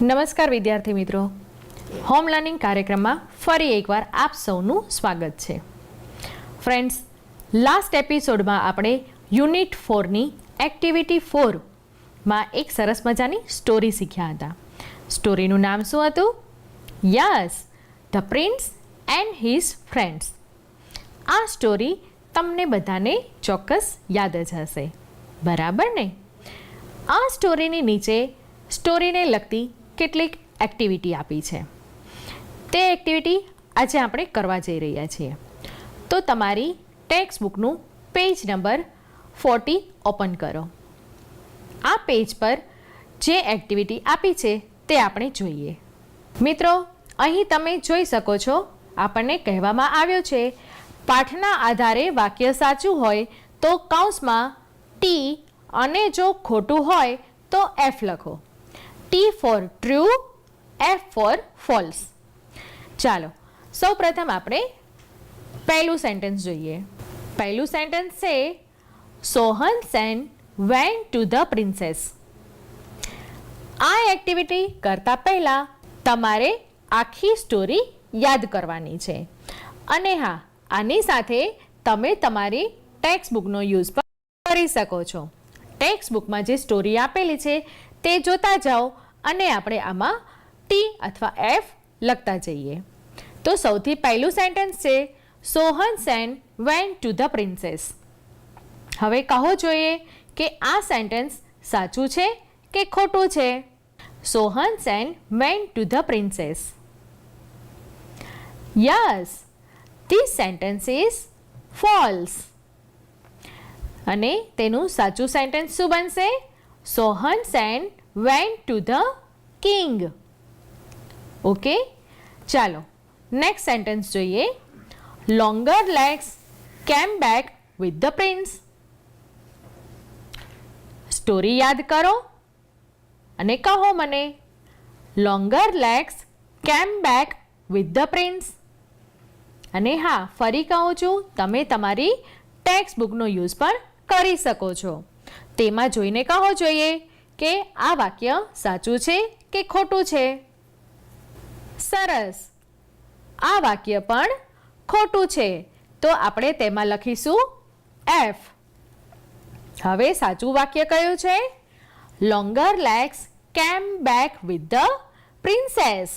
નમસ્કાર વિદ્યાર્થી મિત્રો, હોમ લર્નિંગ કાર્યક્રમમાં ફરી એકવાર આપ સૌનું સ્વાગત છે. ફ્રેન્ડ્સ, લાસ્ટ એપિસોડમાં આપણે યુનિટ 4ની એક્ટિવિટી 4માં એક સરસ મજાની સ્ટોરી શીખ્યા હતા. સ્ટોરીનું નામ શું હતું? Yes, the prince and his friends. આ સ્ટોરી તમને બધાને ચોક્કસ યાદ જ હશે, બરાબર ને? આ સ્ટોરીની નીચે સ્ટોરીને લગતી કેટલીક એક્ટિવિટી આપી છે. તે એક્ટિવિટી આજે આપણે કરવા જઈ રહ્યા છીએ. તો તમારી ટેક્સ્ટ બુકનું પેજ નંબર 40 ઓપન કરો. આ પેજ પર જે એક્ટિવિટી આપી છે તે આપણે જોઈએ. મિત્રો, અહીં તમે જોઈ શકો છો, આપણને કહેવામાં આવ્યો છે પાઠના આધારે વાક્ય સાચું હોય તો કૌંસમાં ટી અને જો ખોટું હોય તો એફ લખો. T for true, F for false. ચાલો, સૌ પ્રથમ આપણે પહેલું સેન્ટેન્સ જોઈએ. પહેલું સેન્ટેન્સ છે Sohan Sen went to the princess. આ એક્ટિવિટી કરતા પહેલા તમારે આખી સ્ટોરી યાદ કરવાની છે. અને હા, આની સાથે તમે તમારી ટેક્સ્ટ બુકનો યુઝ પણ કરી શકો છો. ટેક્સ્ટ બુકમાં જે સ્ટોરી આપેલી છે તે જોતા જાઓ અને આપણે આમાં ટી અથવા એફ લખતા જઈએ. તો સૌથી પહેલું સેન્ટેન્સ છે Sohan Sen went to the princess. હવે કહો જોઈએ કે આ સેન્ટેન્સ સાચું છે કે ખોટું છે? Sohan Sen went to the princess. Yes, this sentence is false. અને તેનું સાચું સેન્ટેન્સ શું બનશે? Sohan Sen went to the king. Okay, ચાલો નેક્સ્ટ સેન્ટેન્સ જોઈએ. Longer legs came back with the prince. Story યાદ કરો અને કહો મને. Longer legs came back with the prince. અને હા, ફરી કહું છું, તમે તમારી ટેક્સ્ટ બુકનો યુઝ પણ કરી શકો છો. તેમાં જોઈને કહો જોઈએ કે આ વાક્ય સાચું છે કે ખોટું છે. સરસ, આ વાક્ય પણ ખોટું છે, તો આપણે તેમાં લખીશું એફ. હવે સાચું વાક્ય કયું છે? Longer legs came back with the princess.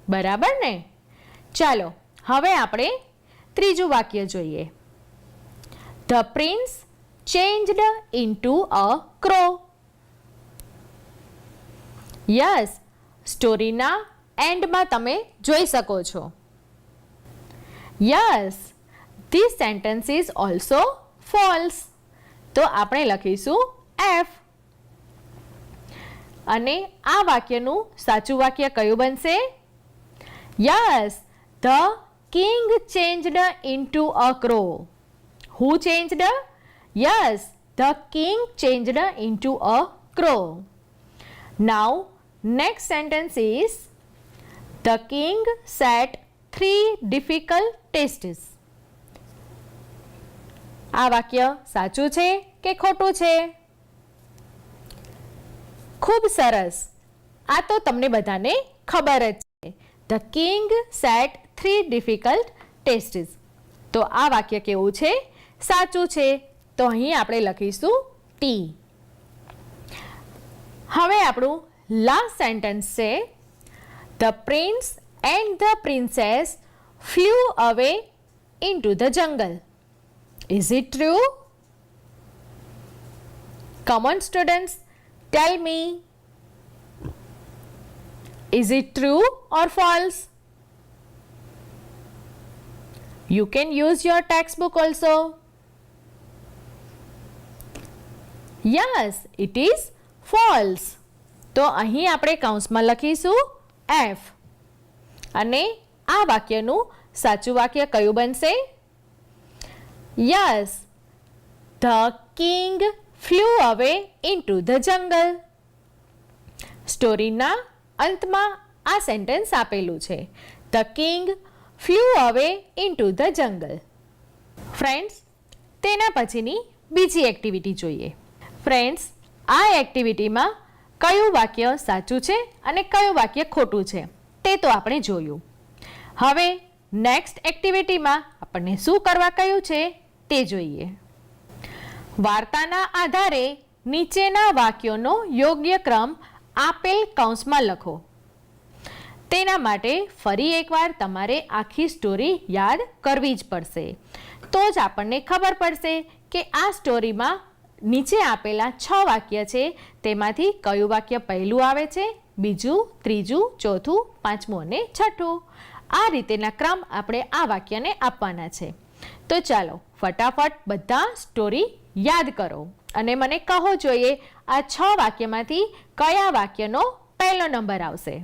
બરાબર ને? ચાલો, હવે આપણે ત્રીજું વાક્ય જોઈએ. The prince changed into a crow. Yes, સ્ટોરીના એન્ડમાં તમે જોઈ શકો છો. Yes, this sentence is also false. તો આપણે લખીશું એફ. અને આ વાક્યનું સાચું વાક્ય કયું બનશે? Yes, the king changed into a crow. Who changed? Yes, the king changed into a crow. Now, next sentence is the king set 3 difficult tests. આ વાક્ય સાચું છે કે ખોટું છે? ખૂબ સરસ, આ તો તમને બધાને ખબર જ છે. The king set 3 difficult tests. તો આ વાક્ય કેવું છે? સાચું છે. તો અહીં આપણે લખીશું ટી. હવે આપણું લાસ્ટ સેન્ટેન્સ છે the prince and the princess flew away into the jungle. Is it true? Come on students, tell me. Is it true or false? You can use your textbook also. Yes, it is false. તો અહીં આપણે કૌંસમાં લખીશું F. અને આ વાક્યનું સાચું વાક્ય કયું બનશે? Yes, the king flew away into the jungle. સ્ટોરીના અંતમાં આ સેન્ટેન્સ આપેલું છે. The king flew away into the jungle. Friends, તેના પછીની બીજી એક્ટિવિટી જોઈએ. ફ્રેન્ડ્સ, આ એક્ટિવિટીમાં કયું વાક્ય સાચું છે અને કયું વાક્ય ખોટું છે તે તો આપણે જોયું. હવે નેક્સ્ટ એક્ટિવિટીમાં આપણને શું કરવા કહ્યું છે તે જોઈએ. વાર્તાના આધારે નીચેના વાક્યોનો યોગ્ય ક્રમ આપેલ કૌંસમાં લખો. તેના માટે ફરી એકવાર તમારે આખી સ્ટોરી યાદ કરવી જ પડશે. તો જ આપણને ખબર પડશે કે આ સ્ટોરીમાં નીચે આપેલા 6 વાક્ય છે તેમાંથી કયું વાક્ય પહેલું આવે છે, બીજું, ત્રીજું, ચોથું, પાંચમું અને છઠ્ઠું. આ રીતેના ક્રમ આપણે આ વાક્યને આપવાના છે. તો ચાલો ફટાફટ બધા સ્ટોરી યાદ કરો અને મને કહો જોઈએ આ 6 વાક્યમાંથી કયા વાક્યનો પહેલો નંબર આવશે.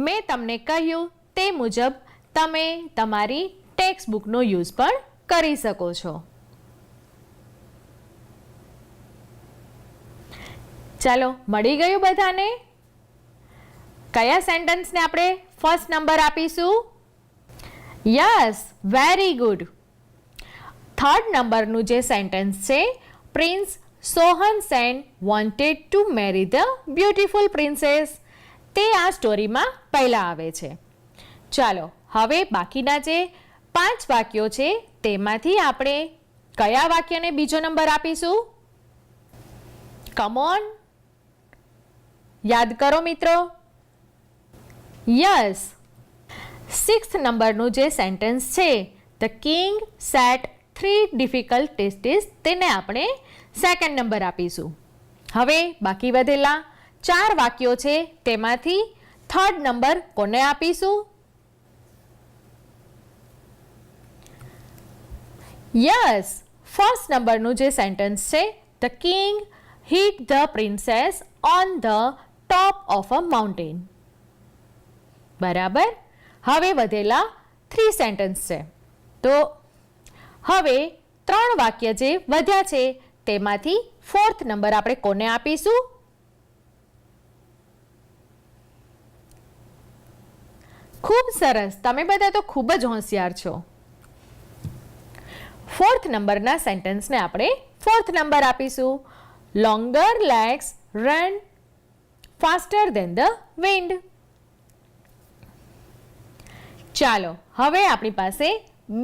મેં તમને કહ્યું તે મુજબ તમે તમારી ટેક્સ્ટ બુકનો યુઝ પણ કરી શકો છો. ચાલો મળી ગયું બધાને? કયા સેન્ટેન્સને આપણે ફર્સ્ટ નંબર આપીશું? Yes, very good. થર્ડ નંબરનું જે સેન્ટેન્સ છે, prince Sohan Sen wanted to marry the beautiful princess, તે આ સ્ટોરીમાં પહેલા આવે છે. ચાલો હવે બાકીના જે 5 વાક્યો છે તેમાંથી આપણે કયા વાક્યને બીજો નંબર આપીશું? કમ ઓન, યાદ કરો મિત્રો. યસ, 6th નંબરનું જે સેન્ટેન્સ છે, the king set 3 difficult tests, તેને આપણે સેકન્ડ નંબર આપીશું. હવે બાકી વધેલા 4 વાક્યો છે તેમાંથી થર્ડ નંબર કોને આપીશું? યસ, ફર્સ્ટ નંબરનું જે સેન્ટેન્સ છે, the king hit the princess on the top of a mountain. બરાબર. હવે વધેલા 3 સેન્ટેન્સ છે. તો હવે 3 વાક્ય જે વધ્યા છે તેમાંથી 4th નંબર આપણે કોને આપીશું? ખૂબ સરસ, તમે બધા તો ખૂબ જ હોશિયાર છો. 4th નંબરના સેન્ટેન્સને આપણે 4th નંબર આપીશું. Longer legs run faster than the wind. ચાલો હવે આપણી પાસે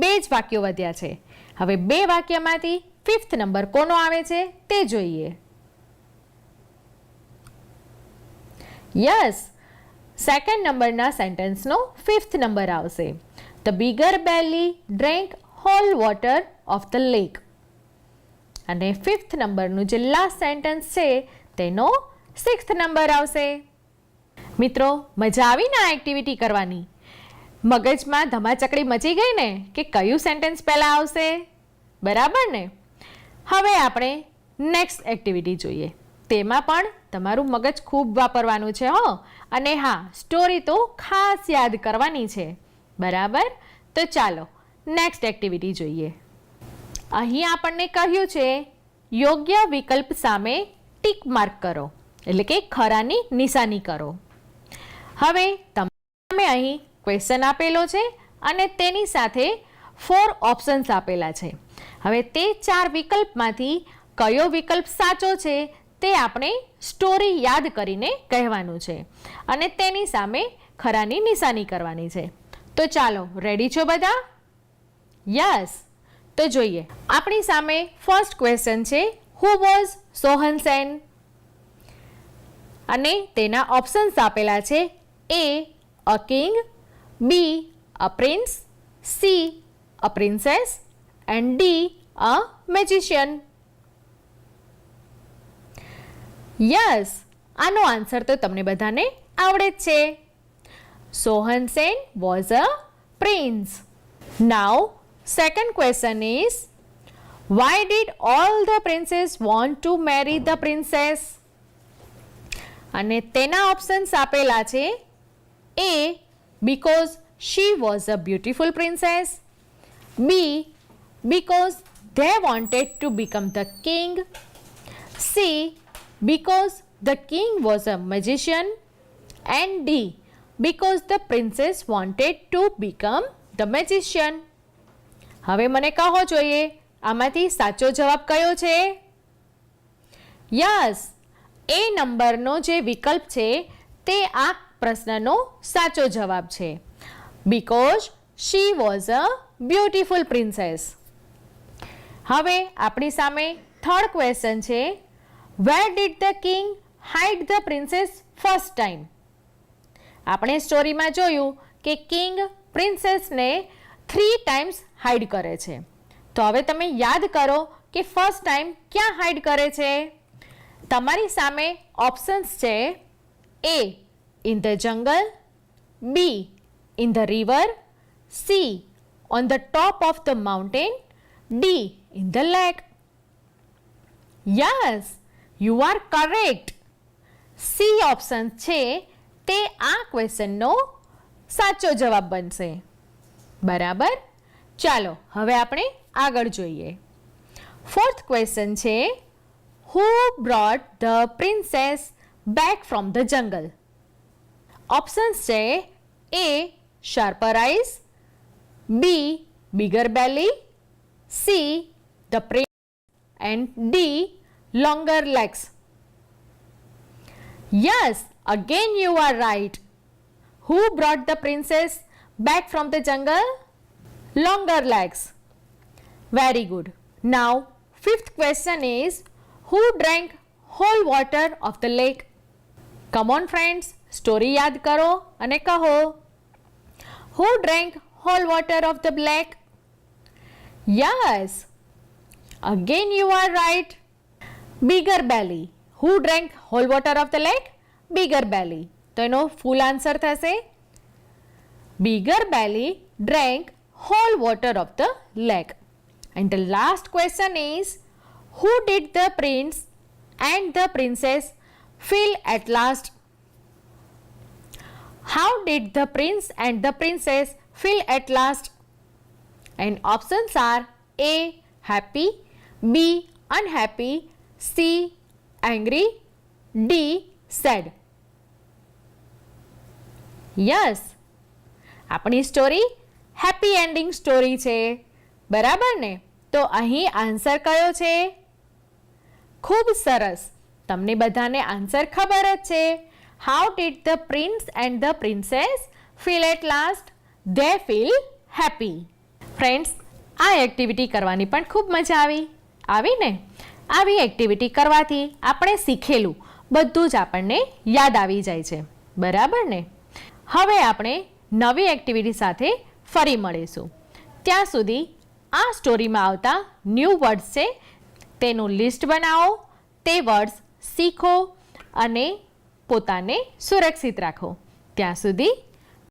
2 જ વાક્યો વધ્યા છે. હવે 2 વાક્યમાંથી 5th નંબર કોનો આવે છે તે જોઈએ. યસ, સેકન્ડ નંબરના સેન્ટેન્સનો 5th નંબર આવશે. The bigger belly drank whole water of the lake. અને 5th નંબરનું જે લાસ્ટ સેન્ટેન્સ છે તેનો 6th નંબર આવશે. મિત્રો, મજા આવી ને આ એક્ટિવિટી કરવાની? મગજમાં ધમાચકડી મચી ગઈ ને કે કયું સેન્ટેન્સ પહેલા આવશે? બરાબર ને? હવે આપણે નેક્સ્ટ એક્ટિવિટી જોઈએ. તેમાં પણ તમારું મગજ ખૂબ વાપરવાનું છે હો. અને હા, સ્ટોરી તો ખાસ યાદ કરવાની છે. બરાબર? તો ચાલો નેક્સ્ટ એક્ટિવિટી જોઈએ. અહીં આપણને કહ્યું છે યોગ્ય વિકલ્પ સામે ટીક માર્ક કરો, એટલે કે ખરાની નિશાની કરો. હવે તમે અહીં ક્વેશ્ચન આપેલો છે અને તેની સાથે 4 ઓપ્શન્સ આપેલા છે. હવે તે 4 વિકલ્પમાંથી કયો વિકલ્પ સાચો છે તે આપણે સ્ટોરી યાદ કરીને કહેવાનું છે અને તેની સામે ખરાની નિશાની કરવાની છે. તો ચાલો, રેડી છો બધા? યસ. તો જોઈએ, આપણી સામે ફર્સ્ટ ક્વેશ્ચન છે, હુ વોઝ સોહન સેન? અને તેના ઓપ્શન્સ આપેલા છે, A a king, B a prince, C a princess and D a magician. Yes, આનો આન્સર તો તમને બધાને આવડે જ છે. Sohan Sen was a prince. Now second question is, why did all the princes want to marry the princess? અને તેના options આપેલા છે, A because she was a beautiful princess, B because they wanted to become the king, C because the king was a magician, and D because the princess wanted to become the magician. હવે મને કહો જોઈએ આમાંથી સાચો જવાબ કયો છે? Yes, એ નંબરનો જે વિકલ્પ છે તે આ પ્રશ્નનો સાચો જવાબ છે. Because she was a beautiful princess. હવે આપણી સામે થર્ડ ક્વેશ્ચન છે, where did the king hide the princess first time. આપણે સ્ટોરીમાં જોયું કે કિંગ પ્રિન્સેસને 3 ટાઈમ્સ હાઇડ કરે છે. તો હવે તમે યાદ કરો કે ફર્સ્ટ ટાઈમ ક્યાં હાઇડ કરે છે. તમારી સામે ઓપ્શન્સ છે, એ in the jungle, B in the river, C on the top of the mountain, D in the lake. Yes, you are correct. C option છે તે આ ક્વેશ્ચનનો સાચો જવાબ બનશે. બરાબર. ચાલો હવે આપણે આગળ જોઈએ. ફોર્થ ક્વેશ્ચન છે, who brought the princess back from the jungle. Options છે, A sharper eyes, B bigger belly, C the prince and D longer legs. Yes, again you are right. Who brought the princess back from the jungle? Longer legs. Very good. Now, fifth question is, who drank whole water of the lake? Come on friends, story याद करो અને કહો. Who drank whole water of the lake? Yes. Again you are right. Bigger belly. Who drank whole water of the lake? Bigger belly. તો એનો ફૂલ answer થશે, bigger belly drank whole water of the lake. And the last question is, who did the prince and the princess feel at last? How did the prince and the princess feel at last? And options are, A happy, B unhappy, C angry, D sad. Yes, આપણી story happy ending story છે. બરાબર ને? તો અહીં answer કયો છે? ખૂબ સરસ, તમને બધાને આન્સર ખબર જ છે. How did the prince and the princess feel at last? They feel happy. Friends, આ એક્ટિવિટી કરવાની પણ ખૂબ મજા આવી ને? આવી એક્ટિવિટી કરવાથી આપણે શીખેલું બધું જ આપણને યાદ આવી જાય છે. બરાબર ને? હવે આપણે નવી એક્ટિવિટી સાથે ફરી મળીશું. ત્યાં સુધી આ સ્ટોરીમાં આવતા ન્યૂ વર્ડ્સ છે તેનું લિસ્ટ બનાવો, તે વર્ડ્સ શીખો અને પોતાને સુરક્ષિત રાખો. ત્યાં સુધી